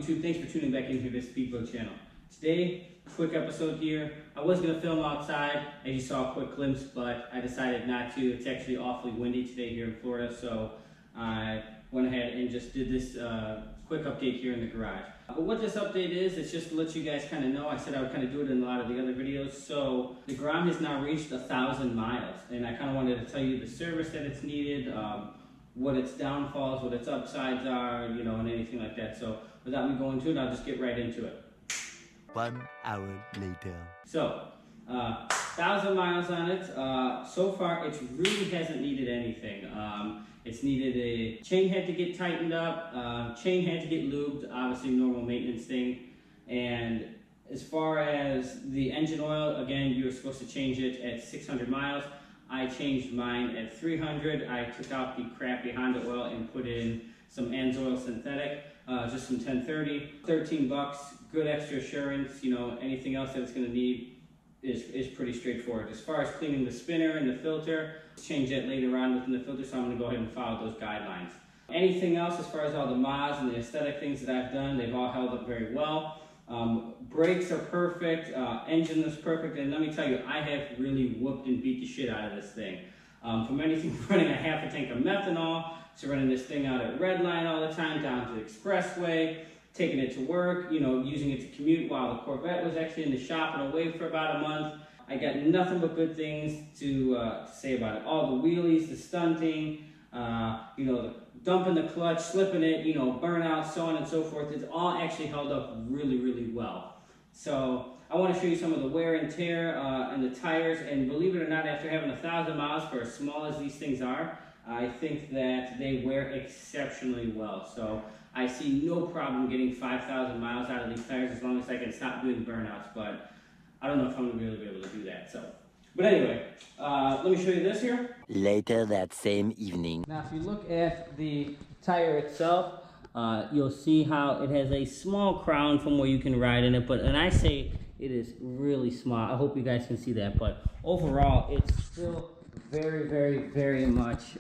YouTube? Thanks for tuning back into this Speedboat channel. Today, quick episode here. I was going to film outside, as you saw a quick glimpse, but I decided not to. It's actually awfully windy today here in Florida, so I went ahead and just did this quick update here in the garage. But what this update is, it's just to let you guys kind of know. I said I would kind of do it in a lot of the other videos. So the Grom has now reached 1,000 miles, and I kind of wanted to tell you the service that it's needed, what its downfalls, what its upsides are, you know, and anything like that. So without me going to it, I'll just get right into it. 1 hour later. So, 1,000 miles on it. So far, it really hasn't needed anything. It's needed a chain head to get tightened up, chain head to get lubed, obviously normal maintenance thing. And as far as the engine oil, again, you were supposed to change it at 600 miles. I changed mine at 300. I took out the crappy Honda oil and put in some Enzoil synthetic, just some 1030, 13 bucks, good extra assurance. You know, anything else that it's going to need is pretty straightforward. As far as cleaning the spinner and the filter, change that later on within the filter, so I'm going to go ahead and follow those guidelines. Anything else as far as all the mods and the aesthetic things that I've done, they've all held up very well. Brakes are perfect, engine is perfect, and let me tell you, I have really whooped and beat the shit out of this thing. From anything from running a half a tank of methanol, to running this thing out at red line all the time, down to the expressway, taking it to work, you know, using it to commute while the Corvette was actually in the shop and away for about a month. I got nothing but good things to say about it. All the wheelies, the stunting, you know, the dumping the clutch, slipping it, you know, burnout, so on and so forth. It's all actually held up really, really well. So I want to show you some of the wear and tear and the tires. And believe it or not, after having 1,000 miles for as small as these things are, I think that they wear exceptionally well. So I see no problem getting 5,000 miles out of these tires as long as I can stop doing burnouts. But I don't know if I'm going to really be able to do that. So, but anyway, let me show you this here. Later that same evening. Now, if you look at the tire itself, you'll see how it has a small crown from where you can ride in it. And I say it is really small. I hope you guys can see that. But overall, it's still very, very, very much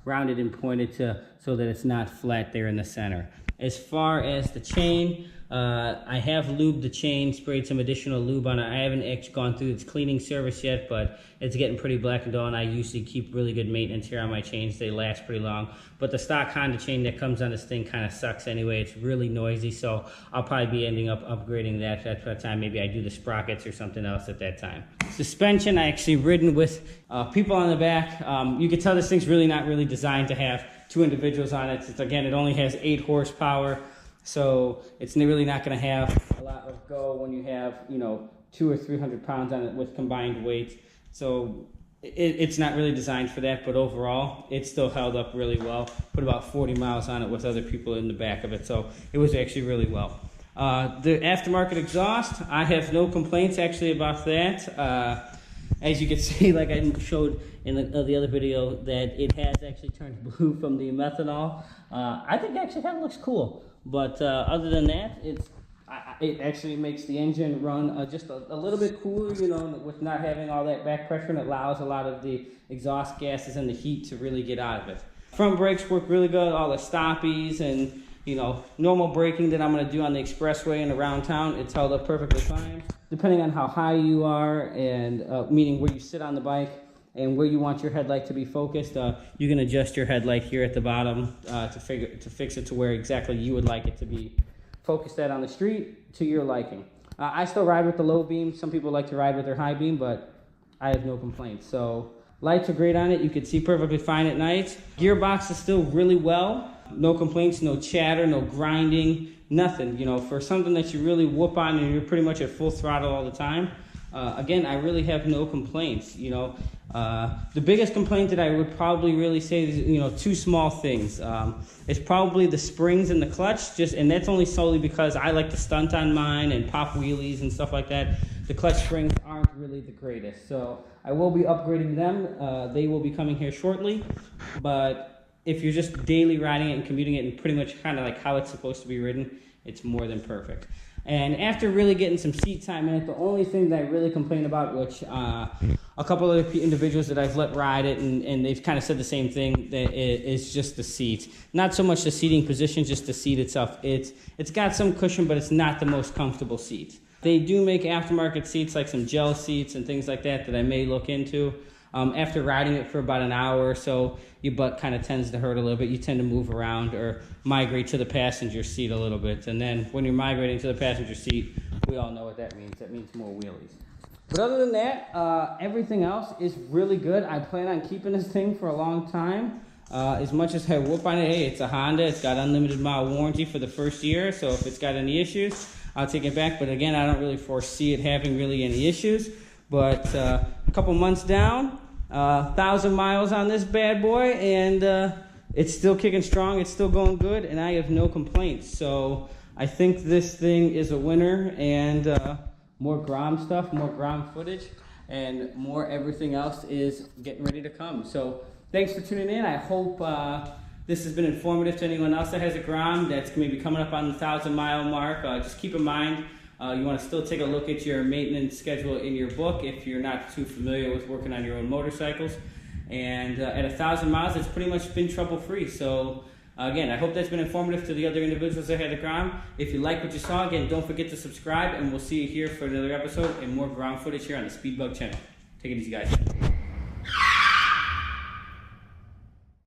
rounded and pointed so that it's not flat there in the center. As far as the chain, I have lubed the chain, sprayed some additional lube on it. I haven't actually gone through its cleaning service yet, but it's getting pretty black and dull, and I usually keep really good maintenance here on my chains. They last pretty long. But the stock Honda chain that comes on this thing kind of sucks anyway. It's really noisy, so I'll probably be ending up upgrading that at that time. Maybe I do the sprockets or something else at that time. Suspension, I actually ridden with people on the back. You can tell this thing's really not really designed to have two individuals on it. Again, it only has 8 horsepower. So it's really not going to have a lot of go when you have, you know, 200 or 300 pounds on it with combined weight. So it's not really designed for that, but overall, it still held up really well. Put about 40 miles on it with other people in the back of it, so it was actually really well. The aftermarket exhaust, I have no complaints actually about that. As you can see, like I showed in the other video, that it has actually turned blue from the methanol. I think actually that looks cool. But other than that, it actually makes the engine run just a little bit cooler, you know, with not having all that back pressure, and it allows a lot of the exhaust gases and the heat to really get out of it. Front brakes work really good, all the stoppies and, you know, normal braking that I'm going to do on the expressway and around town, it's held up perfectly fine. Depending on how high you are and meaning where you sit on the bike and where you want your headlight to be focused, you can adjust your headlight here at the bottom to fix it to where exactly you would like it to be focused at on the street to your liking. I still ride with the low beam. Some people like to ride with their high beam, but I have no complaints. So lights are great on it. You can see perfectly fine at night. Gearbox is still really well. No complaints, no chatter, no grinding, nothing. You know, for something that you really whoop on and you're pretty much at full throttle all the time, again, I really have no complaints. You know, the biggest complaint that I would probably really say is, you know, 2 small things. It's probably the springs and the clutch, and that's only solely because I like to stunt on mine and pop wheelies and stuff like that. The clutch springs aren't really the greatest, so I will be upgrading them. They will be coming here shortly, but if you're just daily riding it and commuting it and pretty much kind of like how it's supposed to be ridden, it's more than perfect. And after really getting some seat time in it, the only thing that I really complain about, which a couple of individuals that I've let ride it, and they've kind of said the same thing, that is just the seat. Not so much the seating position, just the seat itself. It's got some cushion, but it's not the most comfortable seat. They do make aftermarket seats, like some gel seats and things like that I may look into. After riding it for about an hour or so, your butt kind of tends to hurt a little bit. You tend to move around or migrate to the passenger seat a little bit. And then when you're migrating to the passenger seat, we all know what that means. That means more wheelies. But other than that, everything else is really good. I plan on keeping this thing for a long time. As much as I whoop on it, hey, it's a Honda. It's got unlimited mile warranty for the first year. So if it's got any issues, I'll take it back. But again, I don't really foresee it having really any issues. But a couple months down, 1,000 miles on this bad boy, and it's still kicking strong. It's still going good, and I have no complaints. So I think this thing is a winner, and more Grom stuff, more Grom footage, and more everything else is getting ready to come. So thanks for tuning in. I hope this has been informative to anyone else that has a Grom that's going to be coming up on the 1,000-mile mark. Just keep in mind, you want to still take a look at your maintenance schedule in your book if you're not too familiar with working on your own motorcycles. And at 1,000 miles, it's pretty much been trouble-free. So again, I hope that's been informative to the other individuals that had a Grom. If you like what you saw, again, don't forget to subscribe, and we'll see you here for another episode and more Grom footage here on the Speedbug channel. Take it easy, guys.